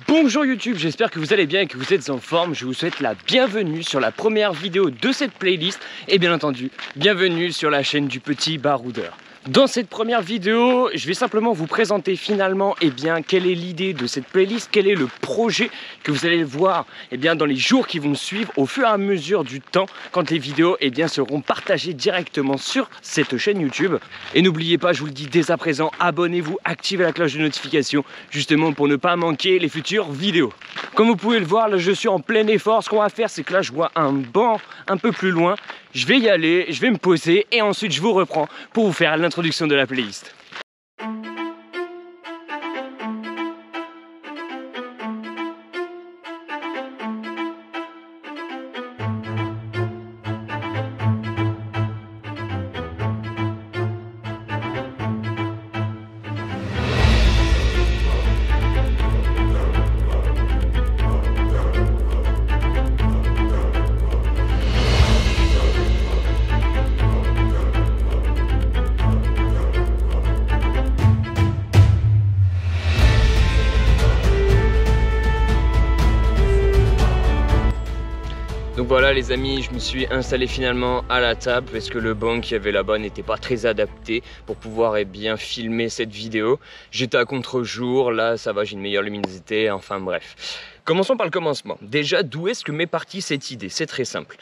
Bonjour YouTube, j'espère que vous allez bien et que vous êtes en forme. Je vous souhaite la bienvenue sur la première vidéo de cette playlist et bien entendu, bienvenue sur la chaîne du Petit Baroudeur. Dans cette première vidéo, je vais simplement vous présenter finalement quelle est l'idée de cette playlist, quel est le projet que vous allez voir dans les jours qui vont suivre au fur et à mesure du temps quand les vidéos seront partagées directement sur cette chaîne YouTube. Et n'oubliez pas, je vous le dis dès à présent, abonnez-vous, activez la cloche de notification justement pour ne pas manquer les futures vidéos. Comme vous pouvez le voir, là je suis en plein effort. Ce qu'on va faire, c'est que là je vois un banc un peu plus loin. Je vais y aller, je vais me poser et ensuite je vous reprends pour vous faire l'introduction de la playlist. Donc voilà les amis, je me suis installé finalement à la table parce que le banc qu'il y avait là-bas n'était pas très adapté pour pouvoir filmer cette vidéo. J'étais à contre-jour, là ça va, j'ai une meilleure luminosité, enfin bref. Commençons par le commencement. Déjà, d'où est-ce que m'est partie cette idée? C'est très simple.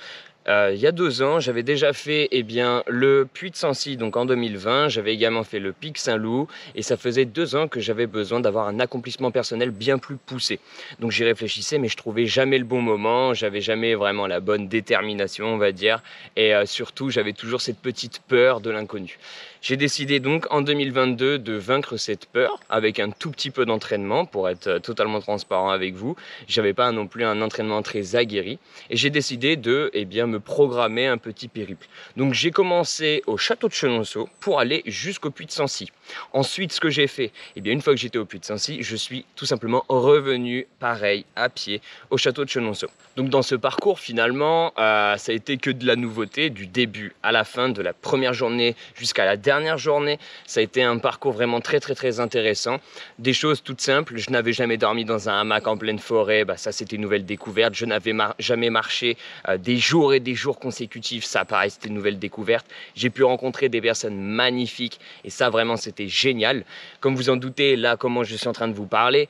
Il y a 2 ans, j'avais déjà fait le Puy de Sancy, donc en 2020. J'avais également fait le Pic Saint-Loup et ça faisait 2 ans que j'avais besoin d'avoir un accomplissement personnel bien plus poussé. Donc j'y réfléchissais, mais je trouvais jamais le bon moment, j'avais jamais vraiment la bonne détermination, on va dire, et surtout j'avais toujours cette petite peur de l'inconnu. J'ai décidé donc en 2022 de vaincre cette peur avec un tout petit peu d'entraînement pour être totalement transparent avec vous. J'avais pas non plus un entraînement très aguerri et j'ai décidé de me programmer un petit périple. Donc j'ai commencé au château de Chenonceau pour aller jusqu'au Puy de Sancy. Ensuite, ce que j'ai fait, une fois que j'étais au Puy de Sancy, je suis tout simplement revenu pareil à pied au château de Chenonceau. Donc dans ce parcours finalement, ça a été que de la nouveauté du début à la fin, de la première journée jusqu'à la dernière journée. Ça a été un parcours vraiment très intéressant. Des choses toutes simples, je n'avais jamais dormi dans un hamac en pleine forêt, ça c'était une nouvelle découverte. Je n'avais jamais marché des jours et des jours consécutifs, ça pareil c'était une nouvelle découverte. J'ai pu rencontrer des personnes magnifiques et ça vraiment c'était génial. Comme vous en doutez, là comment je suis en train de vous parler,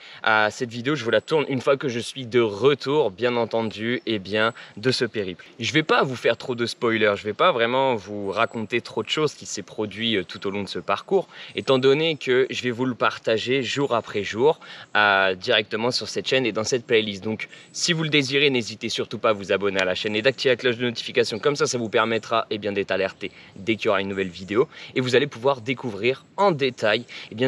cette vidéo je vous la tourne une fois que je suis de retour bien entendu de ce périple. Je vais pas vous faire trop de spoilers, je vais pas vraiment vous raconter trop de choses qui s'est produit tout au long de ce parcours, étant donné que je vais vous le partager jour après jour directement sur cette chaîne et dans cette playlist. Donc si vous le désirez, n'hésitez surtout pas à vous abonner à la chaîne et d'activer la cloche de notification, comme ça vous permettra d'être alerté dès qu'il y aura une nouvelle vidéo et vous allez pouvoir découvrir en détail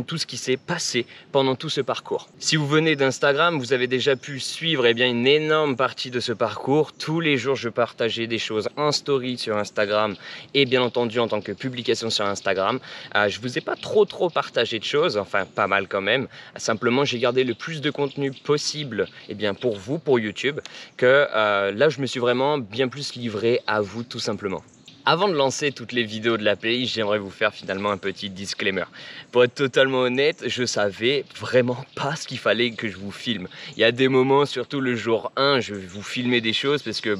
tout ce qui s'est passé pendant tout ce parcours. Si vous venez d'Instagram, vous avez déjà pu suivre une énorme partie de ce parcours. Tous les jours je partageais des choses en story sur Instagram et bien entendu en tant que publication sur Instagram. Je vous ai pas trop partagé de choses, enfin pas mal quand même. Simplement j'ai gardé le plus de contenu possible pour vous, pour YouTube, que là je me suis vraiment bien plus livré à vous tout simplement. Avant de lancer toutes les vidéos de la playlist, j'aimerais vous faire finalement un petit disclaimer. Pour être totalement honnête, je savais vraiment pas ce qu'il fallait que je vous filme. Il y a des moments, surtout le jour 1, je vais vous filmer des choses parce que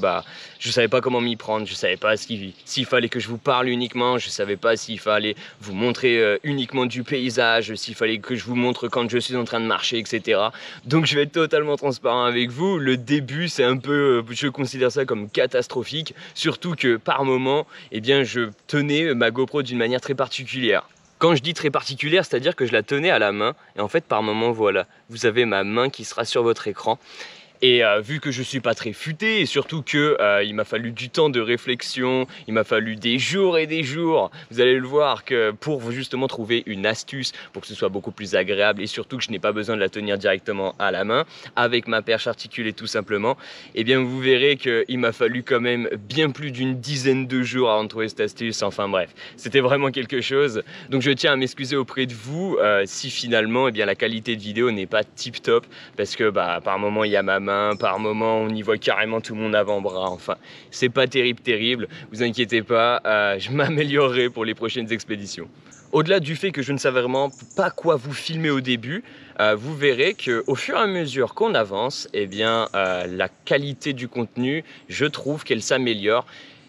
je savais pas comment m'y prendre, je savais pas s'il fallait que je vous parle uniquement, je savais pas s'il fallait vous montrer uniquement du paysage, s'il fallait que je vous montre quand je suis en train de marcher, etc. Donc je vais être totalement transparent avec vous. Le début, c'est un peu, je considère ça comme catastrophique, surtout que par moment, je tenais ma GoPro d'une manière très particulière. Quand je dis très particulière, c'est-à-dire que je la tenais à la main et en fait par moment voilà, vous avez ma main qui sera sur votre écran. Et vu que je suis pas très futé et surtout que il m'a fallu du temps de réflexion, il m'a fallu des jours et des jours, vous allez le voir, que pour justement trouver une astuce pour que ce soit beaucoup plus agréable et surtout que je n'ai pas besoin de la tenir directement à la main avec ma perche articulée tout simplement, vous verrez qu'il m'a fallu quand même bien plus d'une dizaine de jours avant de trouver cette astuce. Enfin bref, c'était vraiment quelque chose. Donc je tiens à m'excuser auprès de vous si finalement la qualité de vidéo n'est pas tip top parce que par moment il y a ma main, par moment on y voit carrément tout mon avant-bras, enfin c'est pas terrible, vous inquiétez pas, je m'améliorerai pour les prochaines expéditions. Au-delà du fait que je ne savais vraiment pas quoi vous filmer au début, vous verrez qu'au fur et à mesure qu'on avance, eh bien, la qualité du contenu, je trouve qu'elle s'améliore.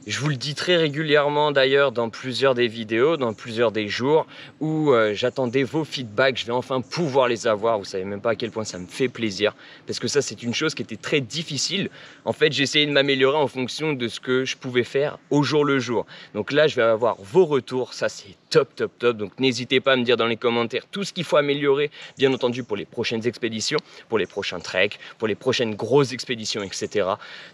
Je vous le dis très régulièrement d'ailleurs dans plusieurs des vidéos, dans plusieurs des jours où j'attendais vos feedbacks, je vais enfin pouvoir les avoir. Vous savez même pas à quel point ça me fait plaisir parce que ça c'est une chose qui était très difficile. En fait j'ai essayé de m'améliorer en fonction de ce que je pouvais faire au jour le jour. Donc là je vais avoir vos retours, ça c'est top top top. Donc n'hésitez pas à me dire dans les commentaires tout ce qu'il faut améliorer, bien entendu pour les prochaines expéditions, pour les prochains treks, pour les prochaines grosses expéditions, etc.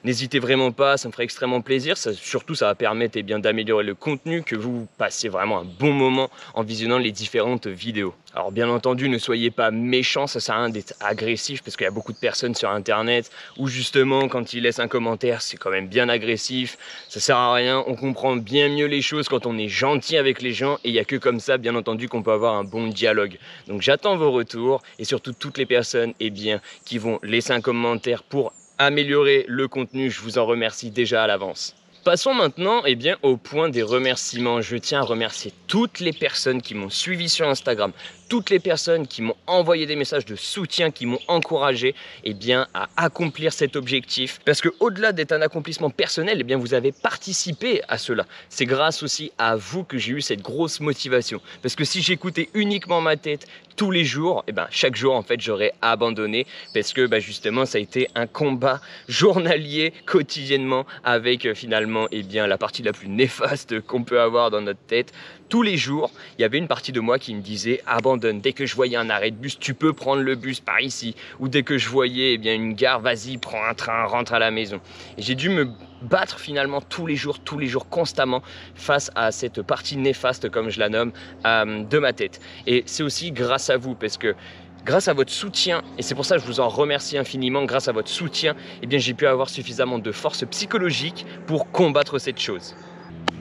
N'hésitez vraiment pas, ça me ferait extrêmement plaisir. Surtout, ça va permettre d'améliorer le contenu, que vous passiez vraiment un bon moment en visionnant les différentes vidéos. Alors bien entendu, ne soyez pas méchants, ça sert à rien d'être agressif parce qu'il y a beaucoup de personnes sur internet où justement quand ils laissent un commentaire, c'est quand même bien agressif, ça sert à rien, on comprend bien mieux les choses quand on est gentil avec les gens et il n'y a que comme ça, bien entendu, qu'on peut avoir un bon dialogue. Donc j'attends vos retours et surtout toutes les personnes qui vont laisser un commentaire pour améliorer le contenu, je vous en remercie déjà à l'avance. Passons maintenant au point des remerciements. Je tiens à remercier toutes les personnes qui m'ont suivi sur Instagram, toutes les personnes qui m'ont envoyé des messages de soutien, qui m'ont encouragé à accomplir cet objectif. Parce que au-delà d'être un accomplissement personnel, vous avez participé à cela. C'est grâce aussi à vous que j'ai eu cette grosse motivation. Parce que si j'écoutais uniquement ma tête tous les jours, chaque jour en fait j'aurais abandonné parce que justement ça a été un combat journalier quotidiennement avec finalement la partie la plus néfaste qu'on peut avoir dans notre tête. Tous les jours, il y avait une partie de moi qui me disait abandonne, dès que je voyais un arrêt de bus, tu peux prendre le bus par ici, ou dès que je voyais une gare, vas-y, prends un train, rentre à la maison. Et j'ai dû me battre finalement tous les jours, constamment face à cette partie néfaste, comme je la nomme, de ma tête. Et c'est aussi grâce à vous, parce que grâce à votre soutien, et c'est pour ça que je vous en remercie infiniment, grâce à votre soutien, j'ai pu avoir suffisamment de force psychologique pour combattre cette chose.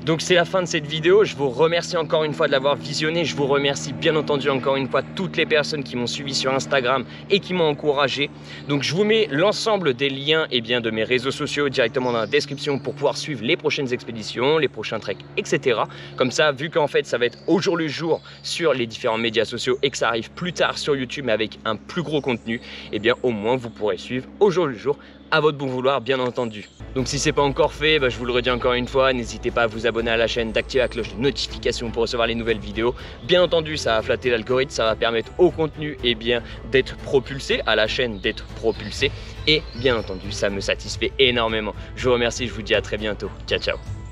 Donc c'est la fin de cette vidéo, je vous remercie encore une fois de l'avoir visionné, je vous remercie bien entendu encore une fois toutes les personnes qui m'ont suivi sur Instagram et qui m'ont encouragé. Donc je vous mets l'ensemble des liens de mes réseaux sociaux directement dans la description pour pouvoir suivre les prochaines expéditions, les prochains treks, etc. Comme ça, vu qu'en fait ça va être au jour le jour sur les différents médias sociaux et que ça arrive plus tard sur YouTube mais avec un plus gros contenu, au moins vous pourrez suivre au jour le jour à votre bon vouloir bien entendu. Donc si c'est pas encore fait, je vous le redis encore une fois, n'hésitez pas à vous abonner à la chaîne, d'activer la cloche de notification pour recevoir les nouvelles vidéos. Bien entendu, ça va flatter l'algorithme, ça va permettre au contenu d'être propulsé, à la chaîne d'être propulsé. Et bien entendu, ça me satisfait énormément. Je vous remercie, je vous dis à très bientôt. Ciao, ciao.